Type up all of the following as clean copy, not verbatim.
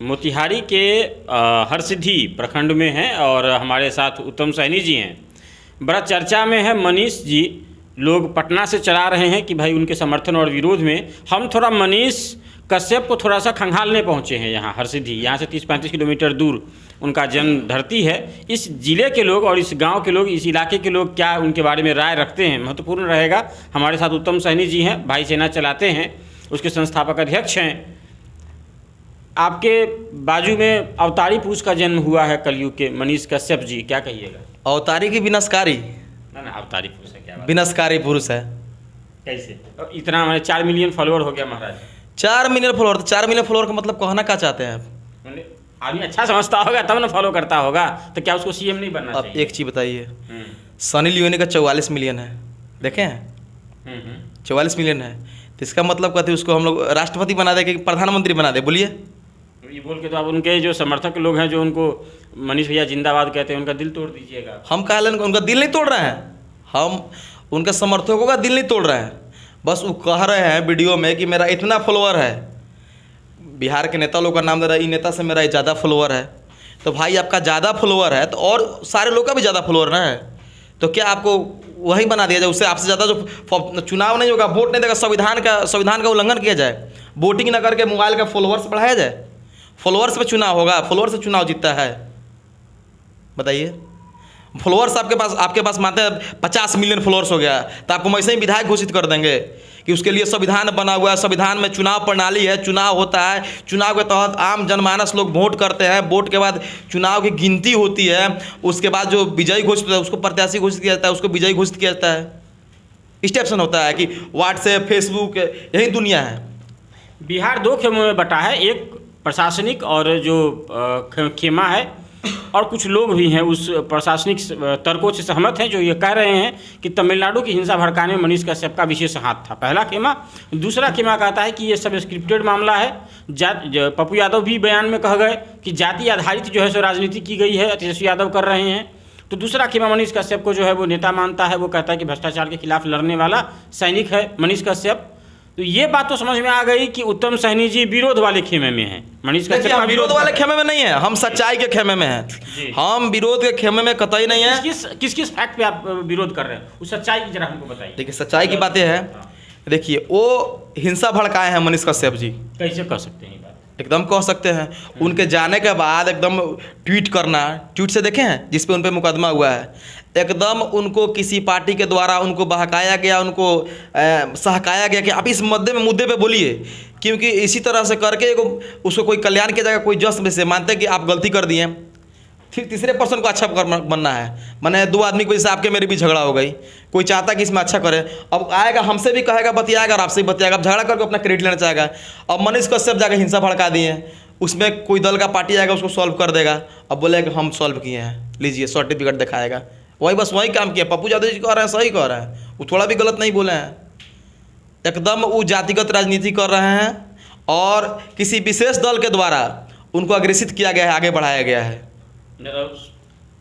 मोतिहारी के हरसिद्धि प्रखंड में हैं और हमारे साथ उत्तम सैनी जी हैं। बड़ा चर्चा में है मनीष जी। लोग पटना से चला रहे हैं कि भाई उनके समर्थन और विरोध में हम थोड़ा मनीष कश्यप को थोड़ा सा खंगालने पहुंचे हैं। यहाँ हरसिद्धि, यहाँ से 30-35 किलोमीटर दूर उनका जन्म धरती है। इस जिले के लोग और इस गांव के लोग, इस इलाके के लोग क्या उनके बारे में राय रखते हैं, महत्वपूर्ण रहेगा। हमारे साथ उत्तम सैनी जी हैं, भाई सेना चलाते हैं, उसके संस्थापक अध्यक्ष हैं। आपके बाजू में अवतारी पुरुष का जन्म हुआ है कलयुग के, मनीष कश्यप जी, क्या कहिएगा? अवतारी की विनाशकारी? ना अवतारी पुरुष है, क्या विनाशकारी पुरुष है। कैसे? इतना हमारे 4 मिलियन फॉलोअर हो गया महाराज। 4 मिलियन फॉलोअर? तो 4 मिलियन फॉलोअर का मतलब कहना क्या चाहते हैं आप? आदमी अच्छा समझता होगा तब ना फॉलो करता होगा, तो क्या उसको सीएम नहीं बनना चाहिए? अब एक चीज़ बताइए, सनी लियोनी का 44 मिलियन है, देखे हैं? 44 मिलियन है, तो इसका मतलब कहते हैं उसको हम लोग राष्ट्रपति बना दे कि प्रधानमंत्री बना दे? बोलिए। ये बोल के तो आप उनके जो समर्थक लोग हैं, जो उनको मनीष भैया जिंदाबाद कहते हैं, उनका दिल तोड़ दीजिएगा। हम कह लें उनका दिल नहीं तोड़ रहे हैं, हम उनके समर्थकों का दिल नहीं तोड़ रहे हैं। बस वो कह रहे हैं वीडियो में कि मेरा इतना फॉलोअर है, बिहार के नेता लोग का नाम दे रहा है, इन नेता से मेरा ज़्यादा फॉलोअर है। तो भाई आपका ज़्यादा फॉलोअर है तो और सारे लोग का भी ज़्यादा फॉलोअर है, तो क्या आपको वही बना दिया जाए? उससे आपसे ज़्यादा जो चुनाव नहीं होगा, वोट नहीं देगा, संविधान का उल्लंघन किया जाए, वोटिंग न करके मोबाइल का फॉलोअर्स बढ़ाया जाए? फॉलोअर्स पे चुनाव होगा, फॉलोअर्स से चुनाव जीतता है? बताइए। फॉलोअर्स आपके पास मानते हैं 50 मिलियन फॉलोअर्स हो गया तो आपको वैसे ही विधायक घोषित कर देंगे कि उसके लिए संविधान बना हुआ है, संविधान में चुनाव प्रणाली है, चुनाव होता है, चुनाव के तहत आम जनमानस लोग वोट करते हैं, वोट के बाद चुनाव की गिनती होती है, उसके बाद जो विजयी घोषित होता है उसको प्रत्याशी घोषित किया जाता है, उसको विजयी घोषित किया जाता है। स्टेप्सन होता है कि व्हाट्सएप, फेसबुक, यही दुनिया है। बिहार 2 खेमों में बटा है, एक प्रशासनिक और जो खेमा है, और कुछ लोग भी हैं उस प्रशासनिक तर्कों से सहमत हैं जो ये कह रहे हैं कि तमिलनाडु की हिंसा भड़काने में मनीष कश्यप का विशेष हाथ था, पहला खेमा। दूसरा खेमा कहता है कि ये सब स्क्रिप्टेड मामला है। पप्पू यादव भी बयान में कह गए कि जाति आधारित जो है सो राजनीति की गई है, तेजस्वी यादव कर रहे हैं। तो दूसरा खेमा मनीष कश्यप को जो है वो नेता मानता है, वो कहता है कि भ्रष्टाचार के खिलाफ लड़ने वाला सैनिक है मनीष कश्यप। तो ये बात तो समझ में आ गई कि उत्तम सैनी जी विरोध वाले खेमे में हैं। मनीष कश्यप हम विरोध वाले खेमे में नहीं है, हम सच्चाई के खेमे में हैं। हम विरोध के खेमे में कतई नहीं है। किस फैक्ट पे आप विरोध कर रहे हैं, उस सच्चाई की जरा हमको बताइए। देखिए सच्चाई की बात यह है, देखिए वो हिंसा भड़काए हैं मनीष कश्यप जी। कैसे कह सकते हैं ये बात? एकदम कह सकते हैं। उनके जाने के बाद एकदम ट्वीट करना, ट्वीट से देखे हैं जिस पे उन पे मुकदमा हुआ है, एकदम उनको किसी पार्टी के द्वारा उनको बहकाया गया, उनको सहकाया गया कि आप इस मुद्दे पे बोलिए, क्योंकि इसी तरह से करके उसको कोई कल्याण किया जाएगा, कोई जस्ट में से मानते हैं कि आप गलती कर दिए, फिर तीसरे पर्सन को अच्छा बनना है। मैंने 2 आदमी की वजह से आपके मेरी भी झगड़ा हो गई, कोई चाहता कि इसमें अच्छा करे, अब आएगा हमसे भी कहेगा, बतियाएगा और आपसे भी बतियाएगा, अब झगड़ा करके अपना क्रेडिट लेना चाहेगा। अब मनीष कश्यप जाकर हिंसा भड़का दिए, उसमें कोई दल का पार्टी आएगा उसको सॉल्व कर देगा, अब बोलेगा हम सॉल्व किए हैं, लीजिए सर्टिफिकेट दिखाएगा। वही बस वही काम किया। पप्पू यादव जी कह रहे हैं, सही कह रहे हैं, वो थोड़ा भी गलत नहीं बोले हैं। एकदम वो जातिगत राजनीति कर रहे हैं और किसी विशेष दल के द्वारा उनको अग्रेसित किया गया है, आगे बढ़ाया गया है।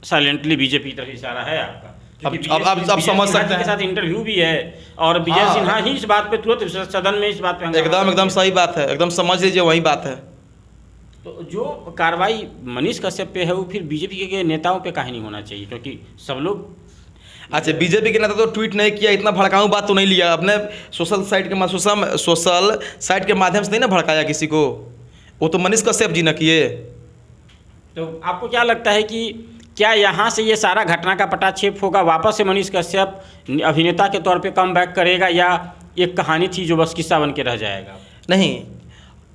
साइलेंटली बीजेपी की तरफ इशारा है आपका। अब समझ सकते हैं। के साथ इंटरव्यू भी है और विजय सिन्हा ही इस बात पे तुरंत सदन में इस बात पे एकदम सही बात है, एकदम समझ लीजिए वही बात है। तो जो कार्रवाई मनीष कश्यप पे है वो फिर बीजेपी के नेताओं पे काहे नहीं होना चाहिए? क्योंकि सब लोग अच्छा, बीजेपी के नेता तो ट्वीट नहीं किया, इतना भड़काऊ बात तो नहीं लिया, अपने सोशल साइट के माध्यम से नहीं ना भड़काया किसी को, वो तो मनीष कश्यप जी न किए। तो आपको क्या लगता है कि क्या यहाँ से ये सारा घटना का पटाक्षेप होगा, वापस से मनीष कश्यप अभिनेता के तौर पे कम बैक करेगा, या एक कहानी थी जो बस किस्सा बन के रह जाएगा? नहीं,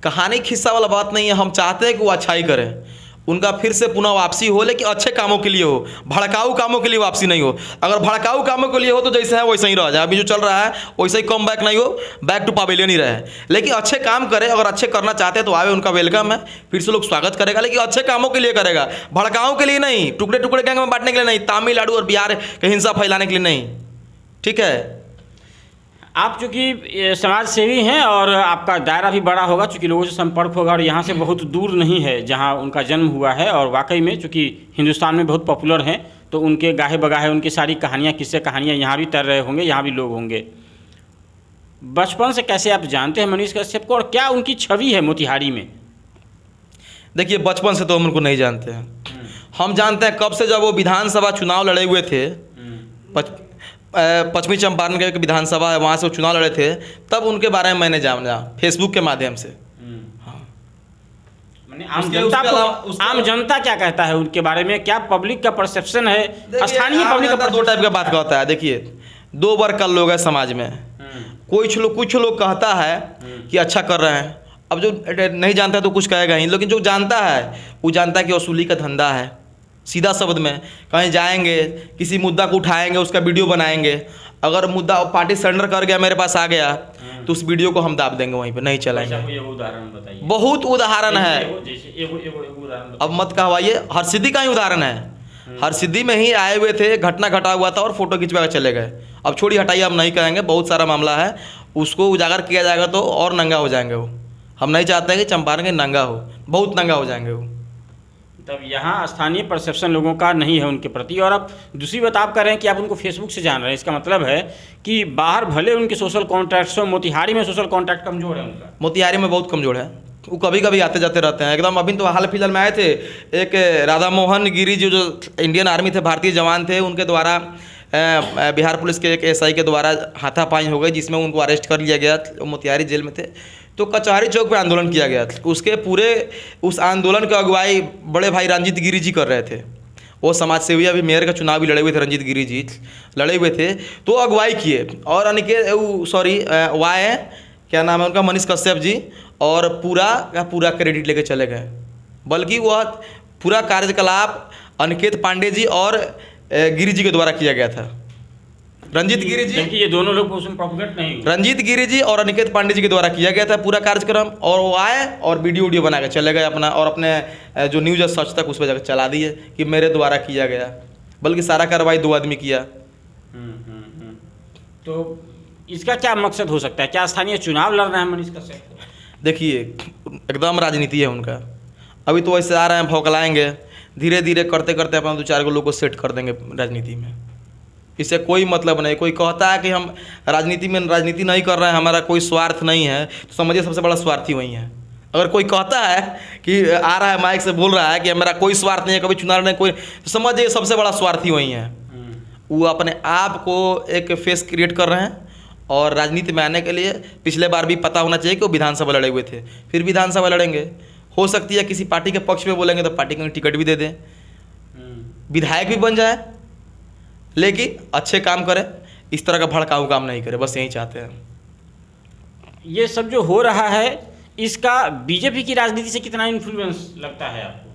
कहानी खिस्सा वाला बात नहीं है। हम चाहते हैं कि वो अच्छाई करें, उनका फिर से पुनः वापसी हो, लेकिन अच्छे कामों के लिए हो, भड़काऊ कामों के लिए वापसी नहीं हो। अगर भड़काऊ कामों के लिए हो तो जैसे है वैसे ही रह जाए, अभी जो चल रहा है वैसे ही कम बैक नहीं हो, बैक टू पवेलियन ही रहे। लेकिन अच्छे काम करे, अगर अच्छे करना चाहते हैं तो आवे, उनका वेलकम है, फिर से लोग स्वागत करेगा, लेकिन अच्छे कामों के लिए करेगा, भड़काऊ के लिए नहीं, टुकड़े टुकड़े गैंग में बांटने के लिए नहीं, तमिलनाडु और बिहार के हिंसा फैलाने के लिए नहीं। ठीक है, आप चूँकि समाज सेवी हैं और आपका दायरा भी बड़ा होगा, चूँकि लोगों से संपर्क होगा, और यहाँ से बहुत दूर नहीं है जहाँ उनका जन्म हुआ है, और वाकई में चूँकि हिंदुस्तान में बहुत पॉपुलर हैं, तो उनके गाहे बगाहे उनकी सारी कहानियाँ, किस्से कहानियाँ यहाँ भी तैर रहे होंगे, यहाँ भी लोग होंगे। बचपन से कैसे आप जानते हैं मनीष कश्यप को, और क्या उनकी छवि है मोतिहारी में? देखिए बचपन से तो हम उनको नहीं जानते हैं। हम जानते हैं कब से, जब वो विधानसभा चुनाव लड़े हुए थे, पश्चिमी चंपारण के विधानसभा है, वहाँ से वो चुनाव लड़े थे, तब उनके बारे में मैंने जाना फेसबुक के माध्यम से। आम जनता क्या कहता है उनके बारे में, क्या पब्लिक का परसेप्शन है, स्थानीय पब्लिक का दो टाइप का बात कहता है। देखिए दो वर्ग का लोग है समाज में, कुछ लोग कहता है कि अच्छा कर रहे हैं, अब जो नहीं जानता है तो कुछ कहेगा ही, लेकिन जो जानता है वो जानता है कि वसूली का धंधा है। सीधा शब्द में कहीं जाएंगे, किसी मुद्दा को उठाएंगे, उसका वीडियो बनाएंगे, अगर मुद्दा पार्टी सरेंडर कर गया, मेरे पास आ गया, तो उस वीडियो को हम दाब देंगे, वहीं पे नहीं चलाएंगे। उदाहरण बताइए। बहुत उदाहरण है, अब मत कहवाइए। हरसिद्धि का ही उदाहरण है, हरसिद्धि में ही आए हुए थे, घटना घटा हुआ था और फोटो खिंचवा कर चले गए। अब छोड़ी हटाइए, हम नहीं कहेंगे, बहुत सारा मामला है, उसको उजागर किया जाएगा तो और नंगा हो जाएंगे वो। हम नहीं चाहते हैं कि चंपारण के नंगा हो, बहुत नंगा हो जाएंगे वो। तब यहाँ स्थानीय परसेप्शन लोगों का नहीं है उनके प्रति। और अब दूसरी बात आप कह रहे हैं कि आप उनको फेसबुक से जान रहे हैं, इसका मतलब है कि बाहर भले उनके सोशल कॉन्टैक्ट्स हो, मोतिहारी में सोशल कॉन्टैक्ट कमजोर है उनका। मोतिहारी में बहुत कमजोर है, वो कभी कभी आते जाते रहते हैं एकदम। अभी तो हाल फिलहाल में आए थे, एक राधा मोहन गिरी जो इंडियन आर्मी थे, भारतीय जवान थे, उनके द्वारा बिहार पुलिस के एक एसआई के द्वारा हाथापाई हो गई, जिसमें उनको अरेस्ट कर लिया गया। मोतिहारी जेल में थे, तो कचहरी चौक पे आंदोलन किया गया था। उसके पूरे उस आंदोलन की अगुवाई बड़े भाई रंजीत गिरी जी कर रहे थे। वो समाज सेवी, अभी मेयर का चुनाव भी लड़े हुए थे, रंजीत गिरी जी लड़े हुए थे, तो अगुवाई किए। और वाई क्या नाम है उनका, मनीष कश्यप जी, और पूरा क्रेडिट लेके चले गए। बल्कि वह पूरा कार्यकलाप अनिकेत पांडे जी और गिरी जी के द्वारा किया गया था। रंजीत गिरी जी, ये दोनों लोग उसमें प्रोपेगेट नहीं, रंजीत गिरी जी और अनिकेत पांडे जी के द्वारा किया गया था पूरा कार्यक्रम। और वो आए और वीडियो बना के चले गए अपना, और अपने जो न्यूज़ सच तक उस पर जाकर चला दिए कि मेरे द्वारा किया गया, बल्कि सारा कार्रवाई 2 आदमी किया। तो इसका क्या मकसद हो सकता है? क्या स्थानीय चुनाव लड़ रहे हैं मनीष कश्यप? देखिए एकदम राजनीति है उनका। अभी तो वैसे आ रहे हैं, भौकलाएंगे, धीरे धीरे करते करते अपना 2-4 लोग को सेट कर देंगे राजनीति में। इससे कोई मतलब नहीं। कोई कहता है कि हम राजनीति नहीं कर रहे हैं, हमारा कोई स्वार्थ नहीं है, तो समझिए सबसे बड़ा स्वार्थी वही है। अगर कोई कहता है कि आ रहा है माइक से बोल रहा है कि मेरा कोई स्वार्थ नहीं है, कभी चुनाव नहीं कोई, तो समझिए सबसे बड़ा स्वार्थी वही है। वो अपने आप को एक फेस क्रिएट कर रहे हैं। और राजनीति में आने के लिए पिछले बार भी पता होना चाहिए कि वो विधानसभा लड़े हुए थे, फिर विधानसभा लड़ेंगे। हो सकती है किसी पार्टी के पक्ष में बोलेंगे तो पार्टी को टिकट भी दे दें, विधायक भी बन जाए, लेकिन अच्छे काम करें, इस तरह का भड़काऊ काम नहीं करे, बस यही चाहते हैं। ये सब जो हो रहा है, इसका बीजेपी की राजनीति से कितना इन्फ्लुएंस लगता है आपको?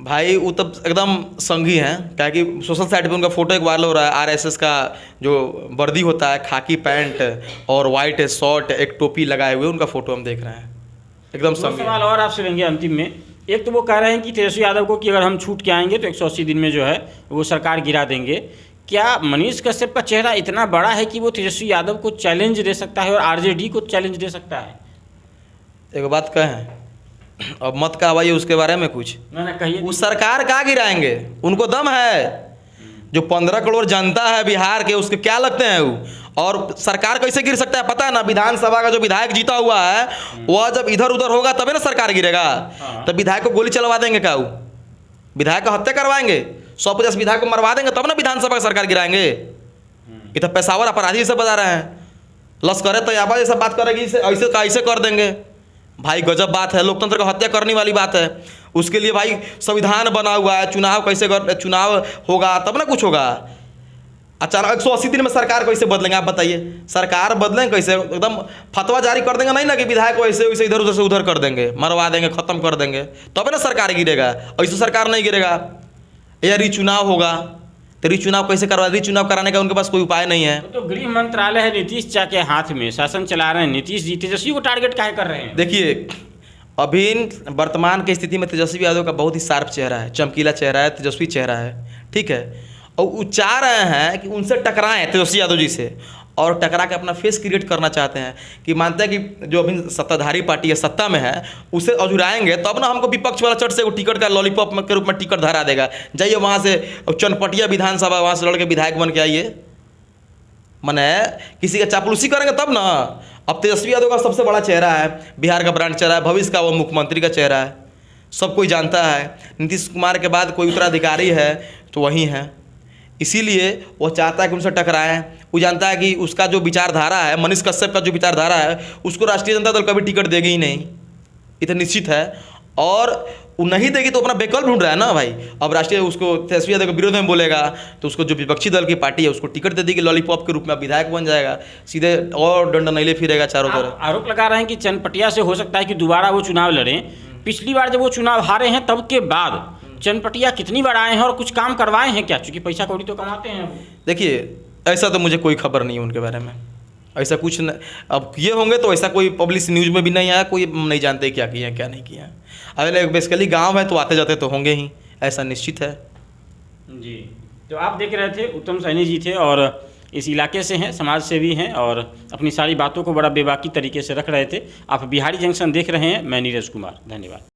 भाई वो तब एकदम संघी हैं, क्या कि सोशल साइट पे उनका फोटो एक वायरल हो रहा है। आरएसएस का जो वर्दी होता है, खाकी पैंट और वाइट शर्ट, एक टोपी लगाए हुए, उनका फोटो हम देख रहे हैं, एकदम संघी। सवाल और आपसे लेंगे अंतिम में। एक तो वो कह रहे हैं कि तेजस्वी यादव को कि अगर हम छूट के आएंगे तो 180 दिन में जो है वो सरकार गिरा देंगे। क्या मनीष कश्यप का चेहरा इतना बड़ा है कि वो तेजस्वी यादव को चैलेंज दे सकता है और आरजेडी को चैलेंज दे सकता है? एक बात कहें, अब मत कहवाइए उसके बारे में कुछ ना कहिए। वो सरकार कहाँ गिराएंगे? उनको दम है। जो 15 करोड़ जनता है बिहार के, उसके क्या लगते हैं वो? और सरकार कैसे गिर सकता है पता है ना? विधानसभा का जो विधायक जीता हुआ है, वह जब इधर उधर होगा तभी ना सरकार गिरेगा। तब विधायक को गोली चलवा देंगे क्या? वो विधायक का हत्या करवाएंगे, 150 विधायक को मरवा देंगे, तब ना विधानसभा का सरकार गिराएंगे। ये तो पेशावर अपराधी से बता रहे हैं, लश्कर तैयबा जैसा बात करेगी, ऐसे कर देंगे। भाई गजब बात है, लोकतंत्र का हत्या करने वाली बात है। उसके लिए भाई संविधान बना हुआ है, चुनाव होगा तब ना कुछ होगा। अचानक 180 दिन में सरकार कैसे बदलेंगे आप बताइए? सरकार बदलेंगे कैसे? एकदम फतवा जारी कर देंगे, नहीं ना कि विधायक को ऐसे इधर उधर से उधर कर देंगे, मरवा देंगे, खत्म कर देंगे, तब ना सरकार गिरेगा। ऐसे सरकार नहीं गिरेगा। या रीचुनाव होगा तो रीचुनाव कैसे करवा? रीचुनाव कराने का उनके पास कोई उपाय नहीं है। तो गृह मंत्रालय है नीतीश चा के हाथ में, शासन चला रहे हैं नीतीश जी, तेजस्वी को टारगेट काहे कर रहे हैं? देखिए अभी वर्तमान की स्थिति में तेजस्वी यादव का बहुत ही शार्प चेहरा है, चमकीला चेहरा है, तेजस्वी चेहरा है, ठीक है। और वो चाह रहे हैं कि उनसे टकराएं तेजस्वी यादव जी से, और टकरा के अपना फेस क्रिएट करना चाहते हैं कि मानते हैं कि जो अभी सत्ताधारी पार्टी है, सत्ता में है, उसे अझुराएंगे तब ना हमको विपक्ष वाला चट से वो टिकट का लॉलीपॉप के रूप में टिकट धरा देगा। जाइए वहाँ से चनपटिया विधानसभा, वहाँ से लड़ के विधायक बन के आइए। मने किसी का चापलूसी करेंगे तब ना। अब तेजस्वी यादव का सबसे बड़ा चेहरा है, बिहार का ब्रांड चेहरा है, भविष्य का वो मुख्यमंत्री का चेहरा है। सब कोई जानता है। नीतीश कुमार के बाद कोई उत्तराधिकारी है तो वही है, इसीलिए वो चाहता है कि उनसे टकराएं। वो जानता है कि उसका जो विचारधारा है, मनीष कश्यप का जो विचारधारा है, उसको राष्ट्रीय जनता दल कभी टिकट देगी ही नहीं, ये तो निश्चित है। और वो नहीं देगी तो अपना विकल्प ढूंढ रहा है ना भाई। अब राष्ट्रीय उसको तेजस्वी यादव के विरोध में बोलेगा तो उसको जो विपक्षी दल की पार्टी है उसको टिकट दे देगी लॉलीपॉप के रूप में, विधायक बन जाएगा, सीधे और डंडनैले फिरेगा चारों तरफ। आरोप लगा रहे हैं कि चनपटिया से हो सकता है कि दोबारा वो चुनाव लड़ें। पिछली बार जब वो चुनाव हारे हैं तब के बाद चनपटिया कितनी बार आए हैं और कुछ काम करवाए हैं क्या? क्योंकि पैसा कौड़ी तो कमाते हैं। देखिए, ऐसा तो मुझे कोई खबर नहीं है उनके बारे में, ऐसा कुछ न, अब ये होंगे तो ऐसा कोई पब्लिश न्यूज़ में भी नहीं आया, कोई नहीं जानते क्या किया क्या नहीं किया। अब बेसिकली गांव है तो आते जाते तो होंगे ही, ऐसा निश्चित है जी। तो आप देख रहे थे उत्तम सैनी जी थे और इस इलाके से हैं, समाज सेवी हैं और अपनी सारी बातों को बड़ा बेबाकी तरीके से रख रहे थे। आप बिहारी जंक्शन देख रहे हैं, मैं नीरज कुमार, धन्यवाद।